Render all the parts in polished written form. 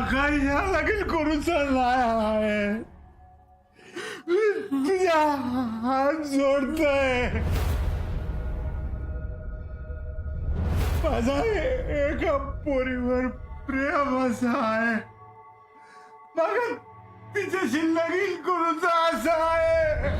माका या लागेल करूचा नाही. तुझ्या हात जोडतोय. माझा एका पोरीवर प्रेम असा आहे. माका तिच्याशी लगीन करूचा असा आहे.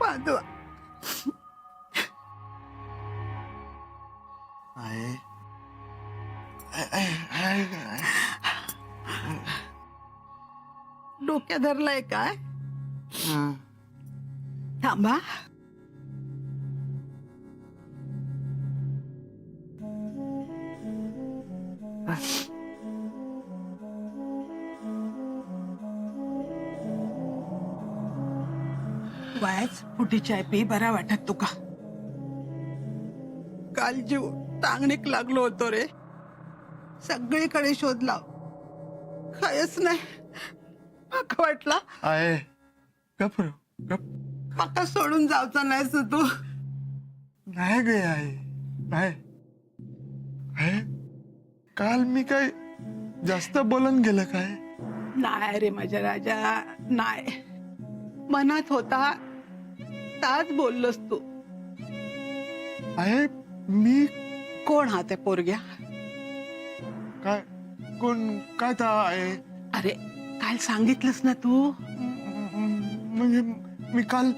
माधवा डोक्या धरलाय काय? थांबा. वायच फुटी चाय पी, बरा वाटत तुका? काल जीव टांगणीक लागलो होतो रे. सगळीकडे शोधला, कायच नाही. माका वाटला आहे गप गप. माका सोडून जावचा नाहीस तू. नाही गे आई, नाही. आहे काल मी काय जास्त बोलून गेलं काय? नाही रे माझ्या राजा, नाही. मनात होता ताच बोललोस तू. आहे मी कोण हा त्या पोरग्या? काय कोण काय तर आहे? अरे काल सांगितलंस ना तू. म्हणजे मी काल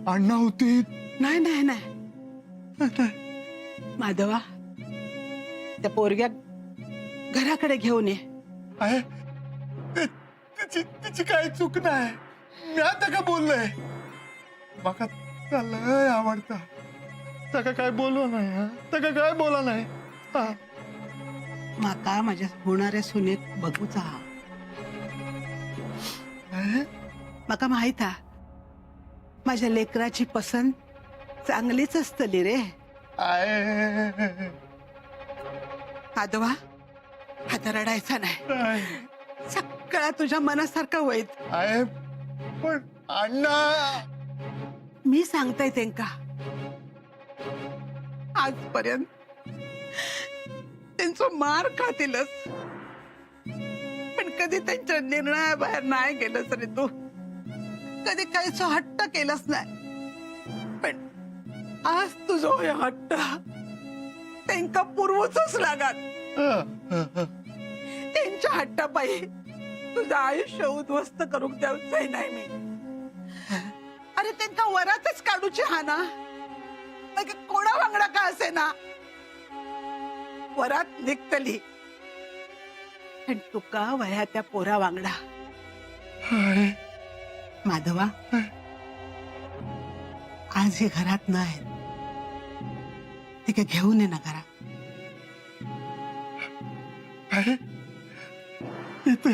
अण्णा होते. नाही नाही नाही माधवा, त्या पोरग्या घराकडे घेऊन ये. आहे तिची काय चूक नाही. मी आता का बोललोय? माका लय आवडता. तका काय बोलू नाही. हा तका काय बोला नाही. हा माका माझ्या होणाऱ्या सुनेत बघूचा. आहे? माका माहित हा, माझ्या लेकराची पसंत चांगलीच असतली रे. आहे माधवा, आता रडायचा नाही. नाही. सगळा तुझ्या मनासारखं होईल. आहे पण अण्णा. मी सांगताय त्यांका, आजपर्यंत त्यांचं मार खातीलच, पण कधी त्यांच्या निर्णयाबाहेर नाही गेलंस रे तू. कधी काहीच हट्ट केलंच नाही. पण आज तुझं हे हट्ट त्यांका पुरवूच लागत. त्यांच्या हट्टापायी तुझं आयुष्य उद्ध्वस्त करून द्यायचंय नाही मी. अरे त्यांका वरातच काढूची हा ना, कोणा वांगडा का असे ना, वरात निघतली. पण तुका वया त्या पोरा वांगडा. माधवा, आज हे घरात नाही. ते काय घेऊन ये ना घरात. आहे इथे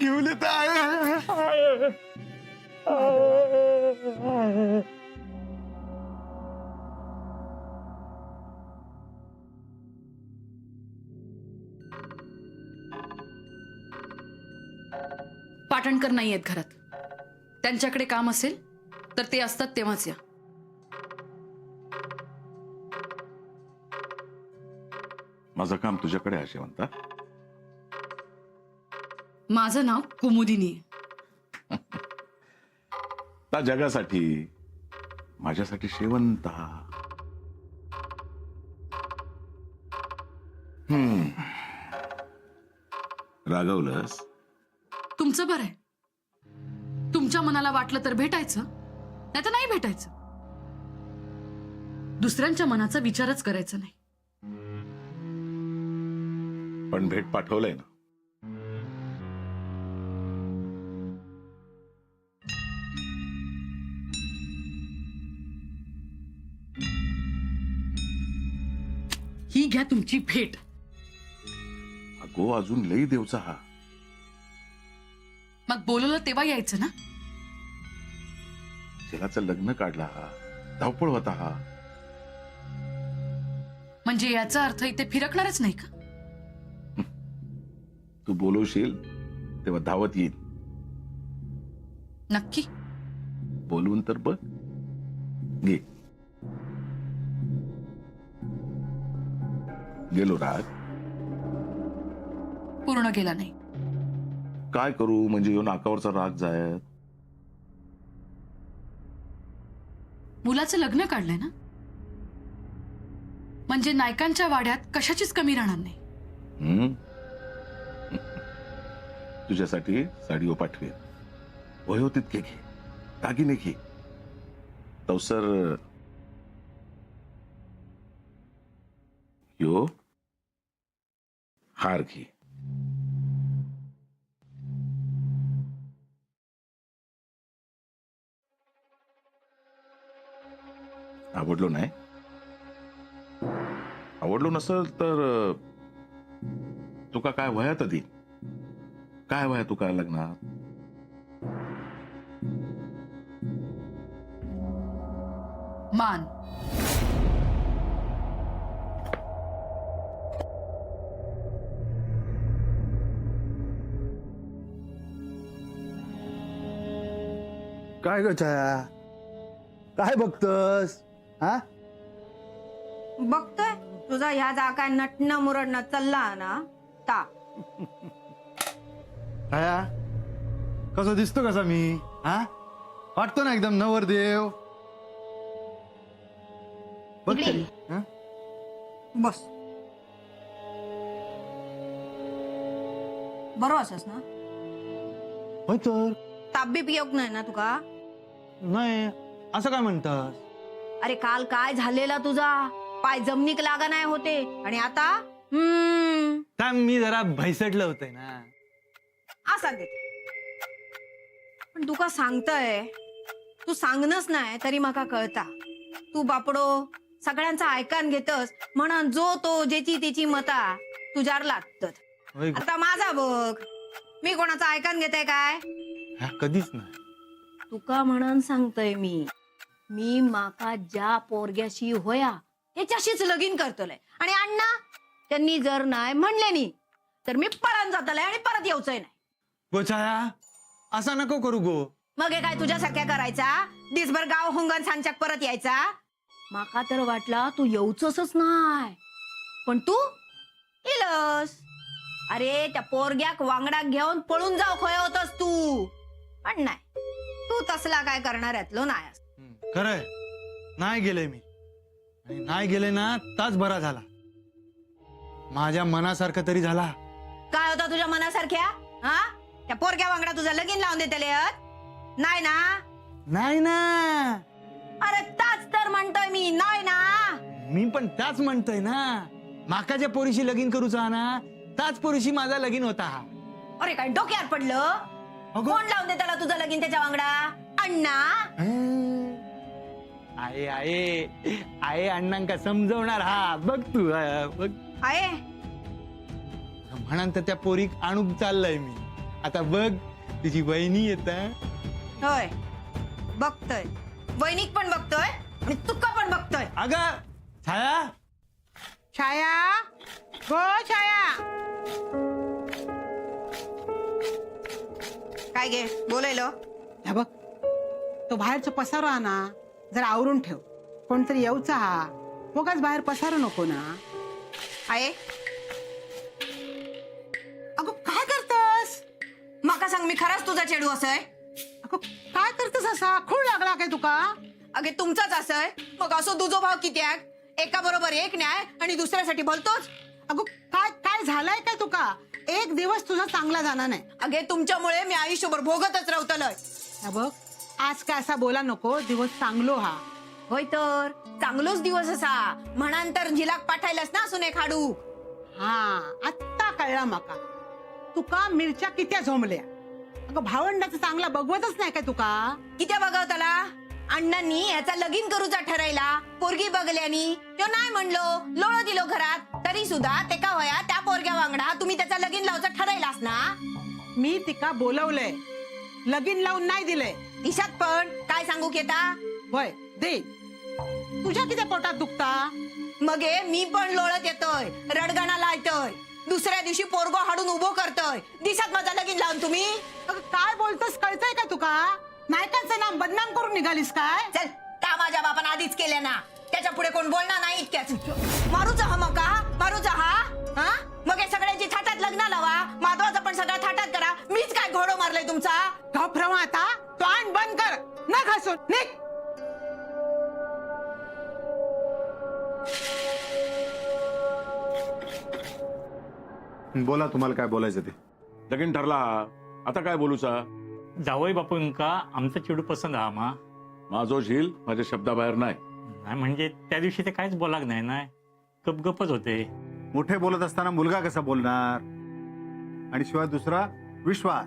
घेऊन येत आहे. पाटणकर नाही आहेत घरात. त्यांच्याकडे काम असेल तर ते असतात तेव्हाच या. माझं काम तुझ्याकडे आहे शेवंता. माझं नाव कुमुदिनी आहे. त्या जगासाठी माझ्यासाठी शेवंता. रागवलंस? तुमचं बरं आहे. तुमच्या मनाला वाटलं तर भेटायचं, नाही तर नाही भेटायचं. दुसऱ्यांच्या मनाचा विचारच करायचा नाही. पण भेट पाठवलंय ना. ही घ्या तुमची भेट. अगो अजून लई देवचा हा. मग बोलवलं तेव्हा यायचं ना. शिलाचं लग्न काढला हा, धावपळ होता हा. म्हणजे याचा अर्थ इथे फिरकणारच नाही का? तू बोलवशील तेव्हा धावत येईल. नक्की? बोलवून तर बघ. घे. गेलो राग. पूर्ण गेला नाही. काय करू म्हणजे येऊन नाकावरचा राग जाय. मुलाचं लग्न काढलंय ना, म्हणजे नायकांच्या वाड्यात कशाचीच कमी राहणार नाही. हम्म? तुझ्यासाठी साडीओ पाठवे. वयो तितके घे, दागिने घे. तवसर यो हार घे. आवडलो नाही? आवडलो नसेल तर तुका काय वयात आधी काय वया तुका लग्नात? मान. काय ग छाया, काय बघतस? हा, बघतोय तुझा ह्या जा काय नटणं मुरडणं चालला ना ता. छाया कसं दिसतो कसा मी? हा, वाटतो ना एकदम नवरदेव. बघ इकडे. तरी, हा? बस बरोबर असस ना? होय तर. ताप बी पियोग नाही ना तुका? नाही, असं काय म्हणतास? अरे काल काय झालेला तुझा? पाय जमनीक लागा नाही होते आणि आता काय मी जरा भैसटलं होतंय ना. असा दे. पण तुका सांगतय, तू सांगणच नाही तरी माका कळता. तू बापडो सगळ्यांचा ऐकान घेतस म्हणून जो तो ज्याची त्याची मता तुझ्यावर लागतात. होय गं. आता माझा बघ, मी कोणाचा ऐकान घेताय काय? हा, कधीच नाही. तुका म्हणून सांगतोय मी माका ज्या पोरग्याशी होया त्याच्याशीच लगीन करतोय. आणि अण्णा त्यांनी जर नाही म्हणले नी तर मी पळून जातलंय आणि परत येऊचंय नाही. गो छाया, असा नको करू गो. मग हे काय तुझ्यासारख्या करायचा? दिसभर गाव हुंगण सांच्याक परत यायचा? माका तर वाटला तू येऊचच नाही, पण तू इलस. अरे त्या पोरग्याक वांगडाक घेऊन पळून जाऊ खोय होतस तू. पण नाही, तू तसला काय करणार यातलो नाहीस. खरंय, नाही गेले मी. आणि नाही गेले ना ताच बरा झाला. माझ्या मनासारखं तरी झाला. काय होता तुझ्या मनासारख्या? हा, त्या पोरग्या वांगडा तुझं लगीन लावून देतले नाही ना? नाही ना, अरे ताच तर म्हणतोय मी, नाही ना? मी पण त्याच म्हणतोय ना. माकाच्या पोरीशी लगीन करूचा ना, त्याच पोरीशी माझा लगीन होता हा. अरे काय डोक्यात पडलं? अगं. कोण लावून दे त्याला तुझं लगीन त्याच्या वांगडा? अण्णा? आहे आहे आहे अण्णांका समजवणार हा. बघ तू, बघ. आहे म्हणून तर त्या पोरीक आणूक चाललंय मी. आता बघ तुझी वहिनी येत. होय, बघतोय. वैनिक पण बघतोय आणि तुका पण बघतोय. अग छाया, छाया, गो छाया. काय गे बोलायलो? हे बघ, तो बाहेरचं पसारो हा ना, जरा आवरून ठेव. कोणतरी येऊचा हा, उगाच बाहेर पसारू नको ना. आहे अगं काय करतस? माका सांग, मी खराच तुझा चेडू असय? अगं काय करतस? असा खूळ लागला काय तुका? अगे तुमचाच असय. मग असो तुझो भाव कित्याक? एका बरोबर एक न्याय आणि दुसऱ्यासाठी बोलतोच. अगं काय काय झालंय काय तुका? एक दिवस तुझा चांगला जाणार नाही. अगे तुमच्यामुळे मी आयुष्यभर भोगतच राहतलोय. हे बघ, आज काय असा बोला नको. दिवस चांगलो हा. होय तर चांगलोच दिवस असा म्हणान तर झिलाक पाठायलास ना सुने खाडू. हा, आत्ता कळला माका. तुका मिरच्या कित्या झोंबल्या. अगं भावंडाचं चांगला बघवतच नाही काय तुका? कित्या बघवतला? अण्णांनी याचा लगीन करूचा ठरायला, पोरगी बघल्यानी तो नाही म्हणलो, लोळ दिलो घरात, तरी सुद्धा तेका होया त्या पोरग्या वांगडा तुम्ही त्याचा लगीन लावचा ठरायलास ना? मी तिका बोलवलंय. लगीन लावून नाही दिले. दिशात पण काय सांगू केता. होय दे. तुझ्या किती पोटात दुखता. मग मी पण लोळत येतोय, रडगाणा लायतोय, दुसऱ्या दिवशी पोरगो हाडून उभो करतोय. दिशात माझा लगीन लावून तुम्ही. अगं, काय बोलतोस कळतंय का तुका. नायकांचं नाम बदनाम करून निघालीस काय. चल त्या माझ्या बापानं आधीच केल्या ना, त्याच्या पुढे कोण बोलणार नाही इतक्याच. मारूचा हा मग का मारूचा हा मग हे सगळ्यांची थाटात लग्न लावा, माधवाचं पण सगळं थाटात करा. मीच काय घोडो मारलाय तुमचा. गप्रमा आता तो आण बंद कर. न घासून निघ. बोला तुम्हाला काय बोलायचं ते. लगीन ठरला, आता काय बोलूचा. जावई बापूंका आमचा चिडू पसंत हा मा. माझो झील माझ्या शब्दाबाहेर नाही. नाही म्हणजे त्या दिवशी ते काहीच बोलाक नाही ना, गपगपच होते. मोठे बोलत असताना मुलगा कसा बोलणार. आणि शिवाय दुसरा विश्वास.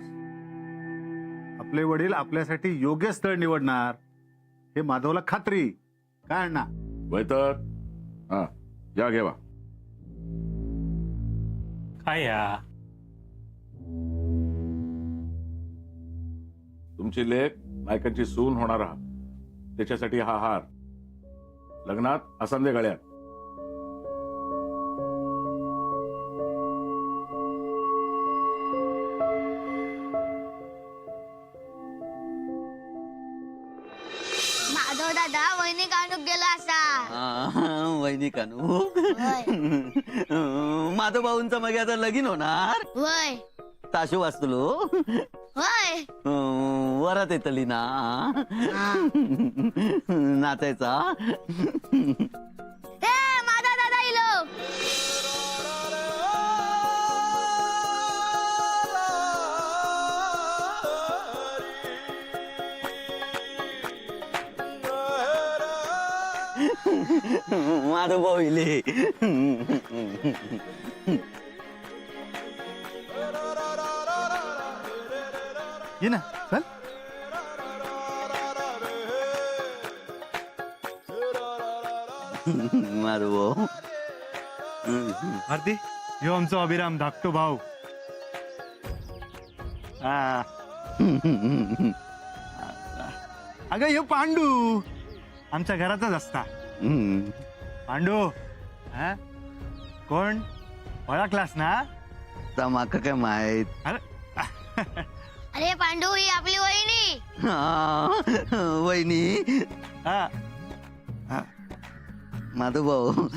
आपले वडील आपल्यासाठी योग्य स्थळ निवडणार हे माधवला खात्री. काय अण्णा. वय तर हा या घेवा. काय या तुमची लेक नायकांची सून होणार आहात, त्याच्यासाठी हा हार. लग्नात आसंदे गळ्यात. माधव दादा वहिनी कानूक गेला असा. वैनी कानू. माधव भाऊंचं मग आता लगीन होणार. वय ताशू वाचतलो. वय वरात येतली ना. नाचायचा. हे माधव दादा इलो. माधव भाऊ इले. ये ना चल. माधव भाऊ. आरती ह्यो आमचो अभिराम धाकटो भाऊ. हा. अगं ह्यो पांडू आमच्या घरातच असता. पांडू हा कोण ओळखलास ना. माका काय माहित. अरे पांडू ही आपली वहिनी. वहिनी. हा माधव भाऊ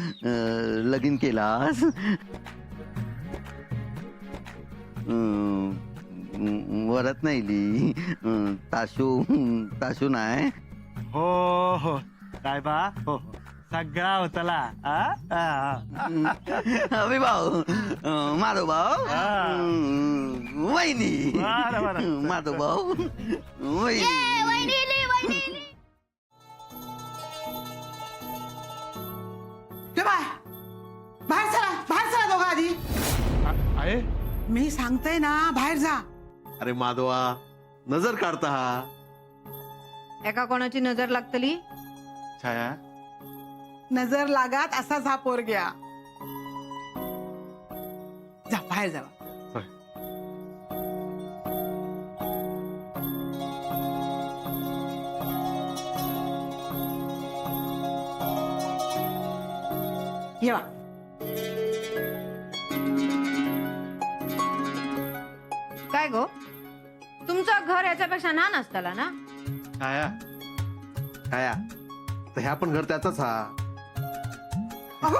लगीन केलास. वरत नाही. ताशू नाही. हो हो काय बा हो हो सगळा होतला. अभि भाऊ. माधव भाऊ. वहिनी. बरं, बरं. माधव भाऊ. ए, वहिनी इली, वहिनी इली. ते बाय बाहेर चला दोघं आधी. आहे मी सांगते ना बाहेर जा. अरे माधवा नजर काढता हा. एका कोणाची नजर लागतली. छाया. नजर लागात असाच हा पोरग्या. जा बाहेर जावा. येवा. काय गो तुमचं घर याच्यापेक्षा लहान असताला ना. छाया. छाया तर ह्या पण घर त्याचाच हा. अगो,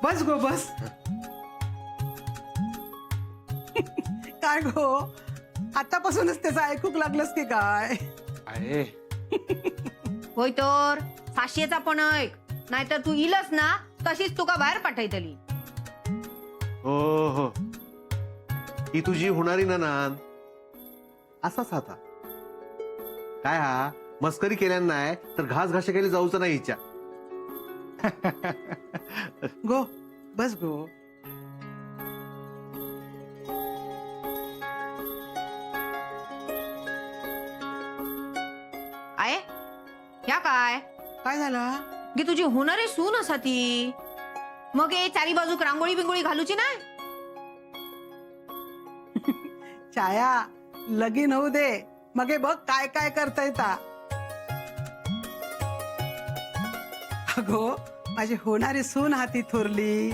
बस गो बस. काय गो आतापासूनच त्याचं ऐकूक लागलंस की काय. आहे होय तर साशेचा पण ऐक, नाहीतर तू इलस ना तशीच तुका बाहेर पाठवतली. हो हो ही तुझी होणारी ननांद. असाच आता काय हा मस्करी केल्यान नाही तर घास घाशा केली जाऊच नाही हिच्या. गो बस गो. आहे ह्या काय काय झालं. की तुझी होणारी सून असा ती. मग हे चारी बाजूक रांगोळी बिंगोळी घालूची नाही. छाया लगीन होऊ दे मग हे बघ काय काय करता येता. अगो माझी होणारी सून हाती थोरली.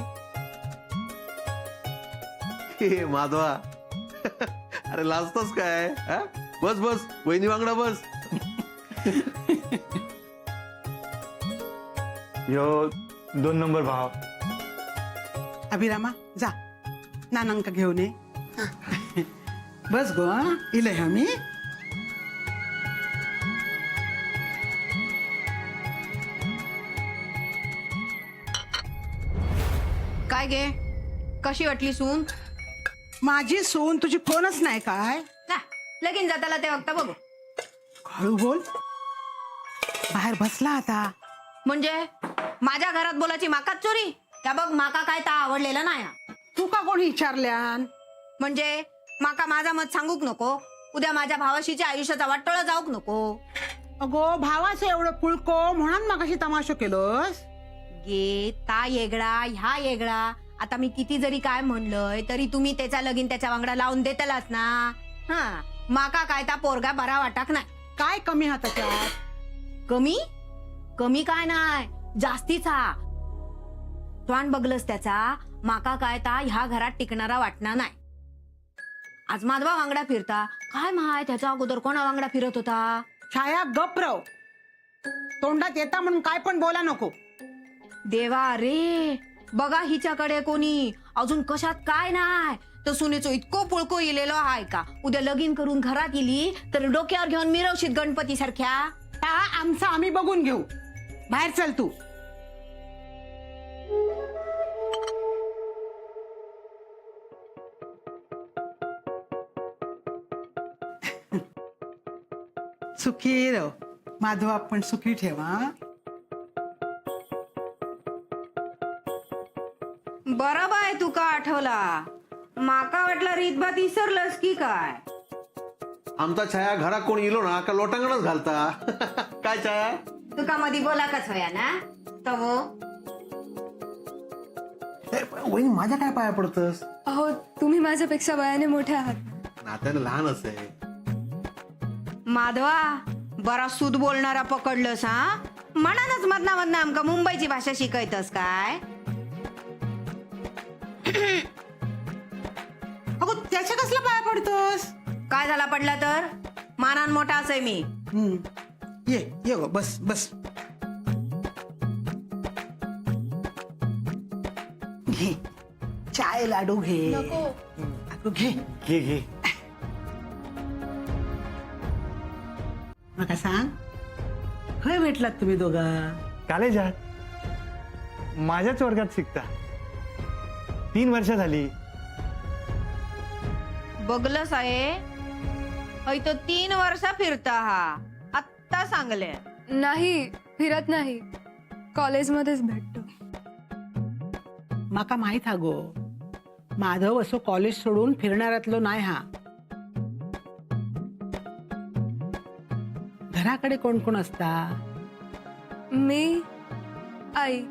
हे माधवा अरे लाजतोस काय हा? बस बस वहिनी वांगडा बस. यो 2 नंबर भाव. अभिरामा जा नानांका घेऊन ये. बस गो इले आम्ही. काय गे कशी वाटली सून? माझी सून तुझी कोणच नाही काय. ना, लगीन जाताला ते वक्त बघू. हळू बोल. बाहेर बसला आता. म्हणजे माझ्या घरात बोलायची माकाच चोरी? त्या बघ माका काय ता आवडलेलं नाही. तू का कोणी विचारल्यान? म्हणजे माका माझा मत सांगूक नको, उद्या माझ्या भावाशीच्या आयुष्याचा वाटोळा जाऊक नको. अगो भावाचं एवढं पुळको म्हणून मगाशी तमाशा केलोस. गे ता येगळा ह्या येगळा. आता मी किती जरी काय म्हणलंय तरी तुम्ही त्याचा लगीन त्याच्या वांगडा लावून देतलाच ना. हा माका काय ता पोरगा बरा वाटाक नाही. काय कमी हा त्याच्यात? कमी कमी काय नाही, जास्तीचा. तोंड बघलंस त्याचा, माका काय ता ह्या घरात टिकणारा वाटणार नाही. आज माधवा वांगडा फिरता काय माय, त्याचा अगोदर कोणा वांगडा फिरत होता? छाया गप्रव. तोंडात येता म्हणून काय पण बोला नको. देवा रे, बघा हिच्याकडे कोणी अजून कशात काय नाही तर सुनेचो इतको पुळको इलेलो हाय का. उद्या लगीन करून घरात गेली तर डोक्यावर घेऊन मिरवशीत गणपती सारख्या. आमचं आम्ही बघून घेऊ. बाहेर चल तू. सुखी रव माधव, आपण सुखी ठेवा. बरं बाय तुका आठवला. माका वाटला रीतभात विसरलंस की काय. आमचा छाया घरात कोण इलो ना का लोटांगणच घालता. काय छाया तुका मधी बोला कस होया ना तवो. वहिनी माझ्या काय पाया पडतस. अहो तुम्ही माझ्यापेक्षा वयाने मोठे आहात. नात्याने लहानच आहे. माधवा बरा सूद बोलणारा पकडलंस हा. म्हणानच मधना मधना आमका मुंबईची भाषा शिकायतस काय. अगो त्याच्या कसला पाया पडतोस. काय झाला पडला तर मानान मोठा असे मी. ये ये गो बस बस. घे चाय लाडू घे. अगो घे घे घे. मका सांग खय भेटलात तुम्ही दोघा. कॉलेजात माझ्याच वर्गात शिकता. 3 वर्ष झाली. बघलंस आहे हय तो 3 वर्ष फिरता हा. आत्ता सांगले. नाही फिरत नाही, कॉलेजमध्येच भेटतो. माका माहित हा गो, माधव असो कॉलेज सोडून फिरणाऱ्यातलो नाही हा. घराकडे कोण कोण असता. मी, आई.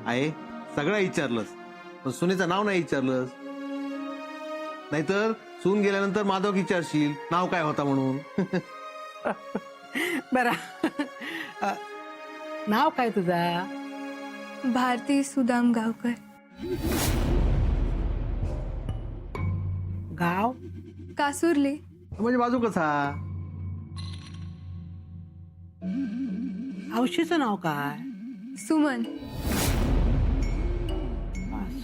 आहे सगळं विचारलंस पण सुनेचं नाव नाही विचारलंस. नाहीतर सून गेल्यानंतर माधव विचारशील नाव काय होता म्हणून. बरा नाव काय तुझा. भारती सुदाम गावकर. गाव कासुर्ली. म्हणजे बाजू कसा. औशीचं नाव काय. सुमन.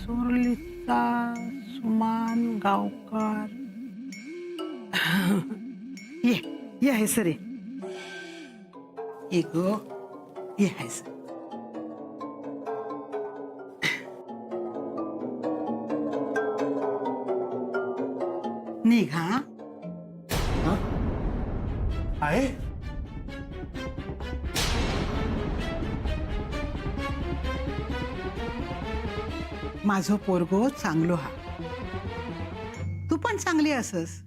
सुरलीचा सुमान गावकर. ये ये आहे सर. ये गो ये आहे सर. निघ हा. आहे माझो पोरगो चांगलो हा. तू पण चांगली असस.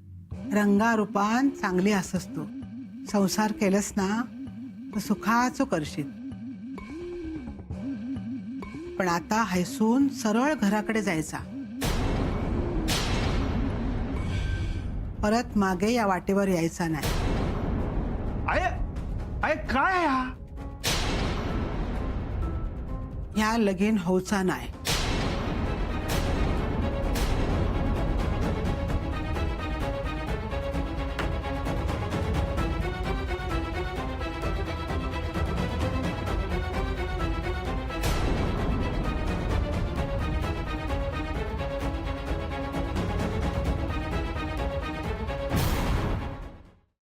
रंगारूपान चांगली असस तू. संसार केलंस ना तर सुखाचो करशील. पण आता हैसून सरळ घराकडे जायचा. परत मागे या वाटेवर यायचा नाही. आहे आहे काय हा ह्या लगीन होऊचा नाही.